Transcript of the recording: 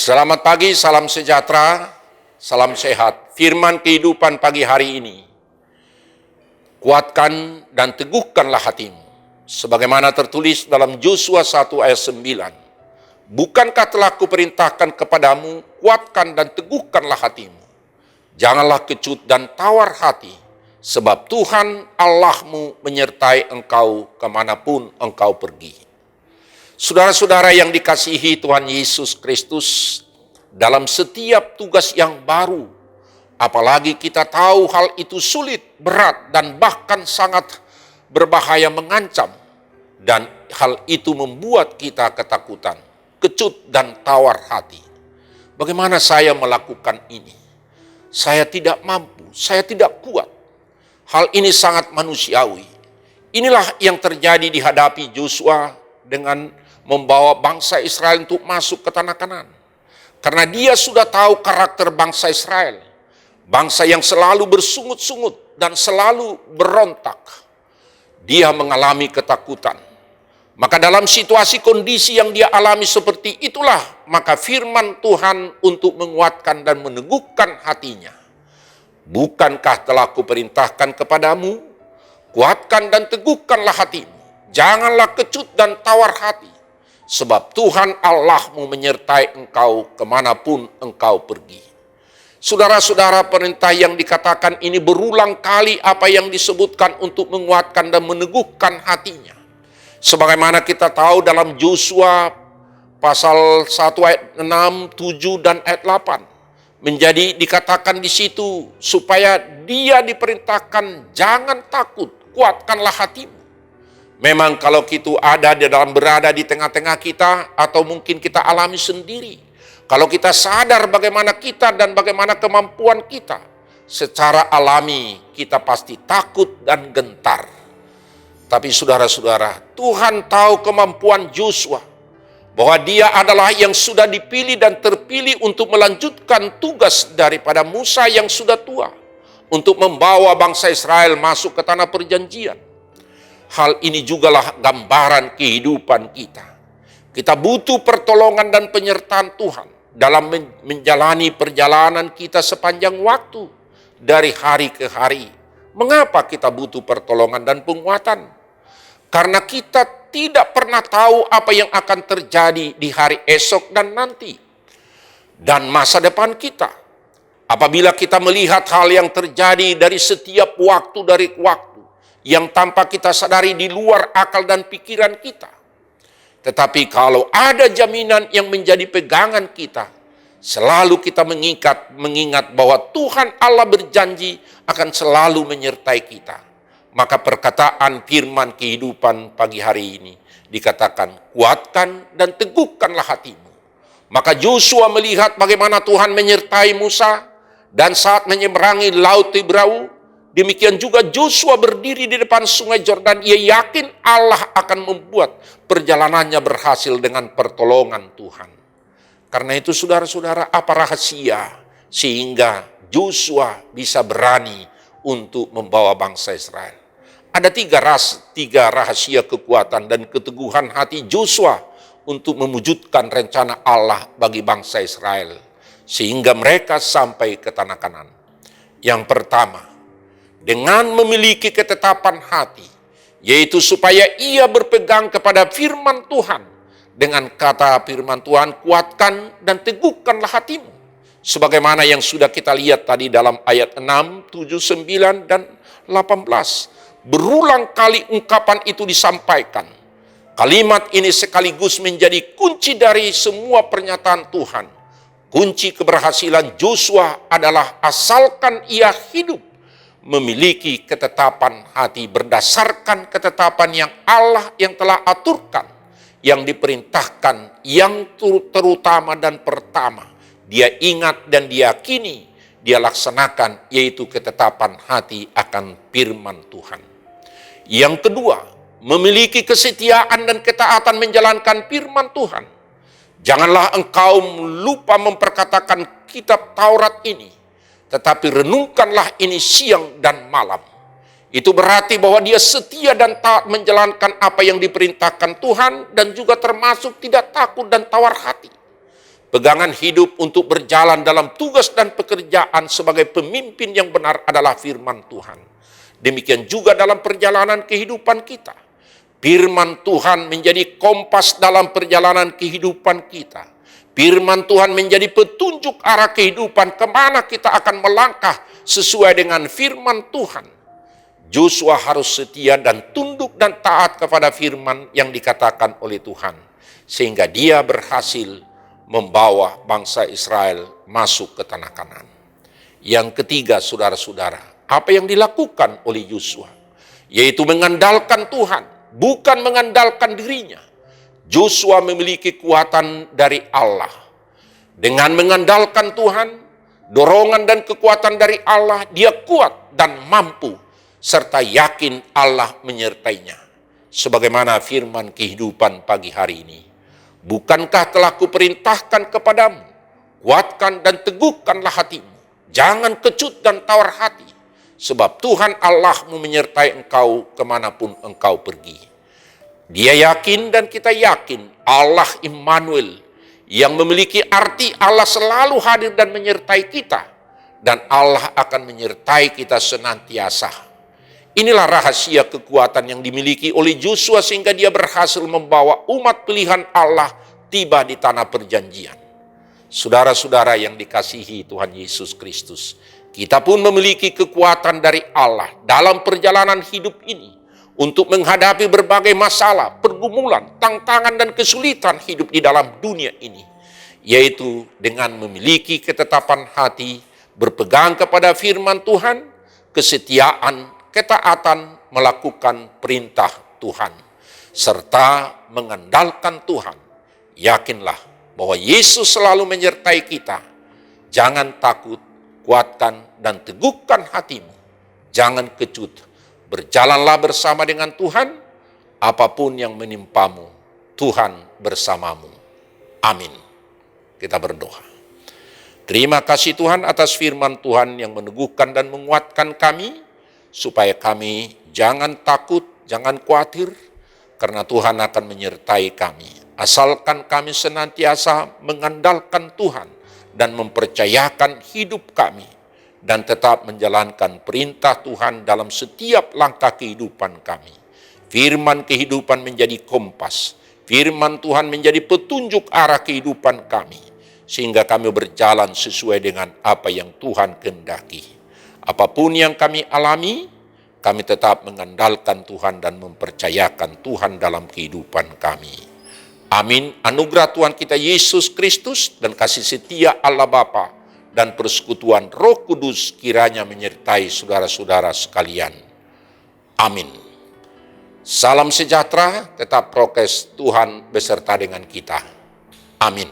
Selamat pagi, salam sejahtera, salam sehat. Firman kehidupan pagi hari ini. Kuatkan dan teguhkanlah hatimu. Sebagaimana tertulis dalam Yosua 1 ayat 9. Bukankah telah kuperintahkan kepadamu, kuatkan dan teguhkanlah hatimu. Janganlah kecut dan tawar hati, sebab Tuhan Allahmu menyertai engkau kemanapun engkau pergi. Saudara-saudara yang dikasihi Tuhan Yesus Kristus, dalam setiap tugas yang baru, apalagi kita tahu hal itu sulit, berat, dan bahkan sangat berbahaya mengancam, dan hal itu membuat kita ketakutan, kecut, dan tawar hati. Bagaimana saya melakukan ini? Saya tidak mampu, saya tidak kuat. Hal ini sangat manusiawi. Inilah yang terjadi dihadapi Yosua dengan membawa bangsa Israel untuk masuk ke tanah Kanaan. Karena dia sudah tahu karakter bangsa Israel. Bangsa yang selalu bersungut-sungut dan selalu berontak. Dia mengalami ketakutan. Maka dalam situasi kondisi yang dia alami seperti itulah, maka firman Tuhan untuk menguatkan dan meneguhkan hatinya. Bukankah telah kuperintahkan kepadamu, kuatkan dan teguhkanlah hatimu. Janganlah kecut dan tawar hati. Sebab Tuhan Allahmu menyertai engkau kemanapun engkau pergi. Saudara-saudara, perintah yang dikatakan ini berulang kali apa yang disebutkan untuk menguatkan dan meneguhkan hatinya. Sebagaimana kita tahu dalam Yosua pasal 1 ayat 6, 7 dan ayat 8. Menjadi dikatakan di situ supaya dia diperintahkan jangan takut, kuatkanlah hatimu. Memang kalau kita berada di tengah-tengah kita atau mungkin kita alami sendiri. Kalau kita sadar bagaimana kita dan bagaimana kemampuan kita, secara alami kita pasti takut dan gentar. Tapi saudara-saudara, Tuhan tahu kemampuan Yosua, bahwa dia adalah yang sudah dipilih dan terpilih untuk melanjutkan tugas daripada Musa yang sudah tua, untuk membawa bangsa Israel masuk ke tanah perjanjian. Hal ini jugalah gambaran kehidupan kita. Kita butuh pertolongan dan penyertaan Tuhan dalam menjalani perjalanan kita sepanjang waktu, dari hari ke hari. Mengapa kita butuh pertolongan dan penguatan? Karena kita tidak pernah tahu apa yang akan terjadi di hari esok dan nanti, dan masa depan kita. Apabila kita melihat hal yang terjadi dari setiap waktu dari waktu, yang tanpa kita sadari di luar akal dan pikiran kita. Tetapi kalau ada jaminan yang menjadi pegangan kita, selalu kita mengingat bahwa Tuhan Allah berjanji akan selalu menyertai kita. Maka perkataan firman kehidupan pagi hari ini dikatakan, kuatkan dan teguhkanlah hatimu. Maka Yosua melihat bagaimana Tuhan menyertai Musa, dan saat menyeberangi Laut Tebrau, demikian juga Yosua berdiri di depan sungai Yordan. Ia yakin Allah akan membuat perjalanannya berhasil dengan pertolongan Tuhan. Karena itu saudara-saudara, apa rahasia sehingga Yosua bisa berani untuk membawa bangsa Israel? Ada tiga rahasia kekuatan dan keteguhan hati Yosua untuk mewujudkan rencana Allah bagi bangsa Israel, sehingga mereka sampai ke tanah Kanaan. Yang pertama, dengan memiliki ketetapan hati, yaitu supaya ia berpegang kepada firman Tuhan. Dengan kata firman Tuhan, kuatkan dan teguhkanlah hatimu. Sebagaimana yang sudah kita lihat tadi dalam ayat 6, 7, 9, dan 18. Berulang kali ungkapan itu disampaikan. Kalimat ini sekaligus menjadi kunci dari semua pernyataan Tuhan. Kunci keberhasilan Yosua adalah asalkan ia hidup memiliki ketetapan hati berdasarkan ketetapan yang Allah yang telah aturkan, yang diperintahkan, yang terutama dan pertama dia ingat dan diyakini, dia laksanakan, yaitu ketetapan hati akan firman Tuhan. Yang kedua, memiliki kesetiaan dan ketaatan menjalankan firman Tuhan. Janganlah engkau lupa memperkatakan kitab Taurat ini, tetapi renungkanlah ini siang dan malam. Itu berarti bahwa dia setia dan taat menjalankan apa yang diperintahkan Tuhan, dan juga termasuk tidak takut dan tawar hati. Pegangan hidup untuk berjalan dalam tugas dan pekerjaan sebagai pemimpin yang benar adalah firman Tuhan. Demikian juga dalam perjalanan kehidupan kita. Firman Tuhan menjadi kompas dalam perjalanan kehidupan kita. Firman Tuhan menjadi petunjuk arah kehidupan kemana kita akan melangkah sesuai dengan firman Tuhan. Yosua harus setia dan tunduk dan taat kepada firman yang dikatakan oleh Tuhan. Sehingga dia berhasil membawa bangsa Israel masuk ke tanah Kanaan. Yang ketiga, saudara-saudara, apa yang dilakukan oleh Yosua? Yaitu mengandalkan Tuhan, bukan mengandalkan dirinya. Yosua memiliki kekuatan dari Allah. Dengan mengandalkan Tuhan, dorongan dan kekuatan dari Allah, dia kuat dan mampu, serta yakin Allah menyertainya. Sebagaimana firman kehidupan pagi hari ini. Bukankah telah kuperintahkan kepadamu, kuatkan dan teguhkanlah hatimu. Jangan kecut dan tawar hati, sebab Tuhan Allahmu menyertai engkau kemanapun engkau pergi. Dia yakin dan kita yakin Allah Immanuel, yang memiliki arti Allah selalu hadir dan menyertai kita. Dan Allah akan menyertai kita senantiasa. Inilah rahasia kekuatan yang dimiliki oleh Yosua sehingga dia berhasil membawa umat pilihan Allah tiba di tanah perjanjian. Saudara-saudara yang dikasihi Tuhan Yesus Kristus, kita pun memiliki kekuatan dari Allah dalam perjalanan hidup ini untuk menghadapi berbagai masalah, pergumulan, tantangan dan kesulitan hidup di dalam dunia ini, yaitu dengan memiliki ketetapan hati, berpegang kepada firman Tuhan, kesetiaan, ketaatan melakukan perintah Tuhan, serta mengandalkan Tuhan. Yakinlah bahwa Yesus selalu menyertai kita. Jangan takut, kuatkan dan teguhkan hatimu. Jangan kecut, berjalanlah bersama dengan Tuhan. Apapun yang menimpamu, Tuhan bersamamu. Amin. Kita berdoa. Terima kasih Tuhan atas firman Tuhan yang meneguhkan dan menguatkan kami, supaya kami jangan takut, jangan khawatir, karena Tuhan akan menyertai kami. Asalkan kami senantiasa mengandalkan Tuhan dan mempercayakan hidup kami, dan tetap menjalankan perintah Tuhan dalam setiap langkah kehidupan kami. Firman kehidupan menjadi kompas, firman Tuhan menjadi petunjuk arah kehidupan kami, sehingga kami berjalan sesuai dengan apa yang Tuhan kehendaki. Apapun yang kami alami, kami tetap mengandalkan Tuhan dan mempercayakan Tuhan dalam kehidupan kami. Amin. Anugerah Tuhan kita Yesus Kristus dan kasih setia Allah Bapa dan persekutuan Roh Kudus kiranya menyertai saudara-saudara sekalian. Amin. Salam sejahtera, tetap prokes, Tuhan beserta dengan kita. Amin.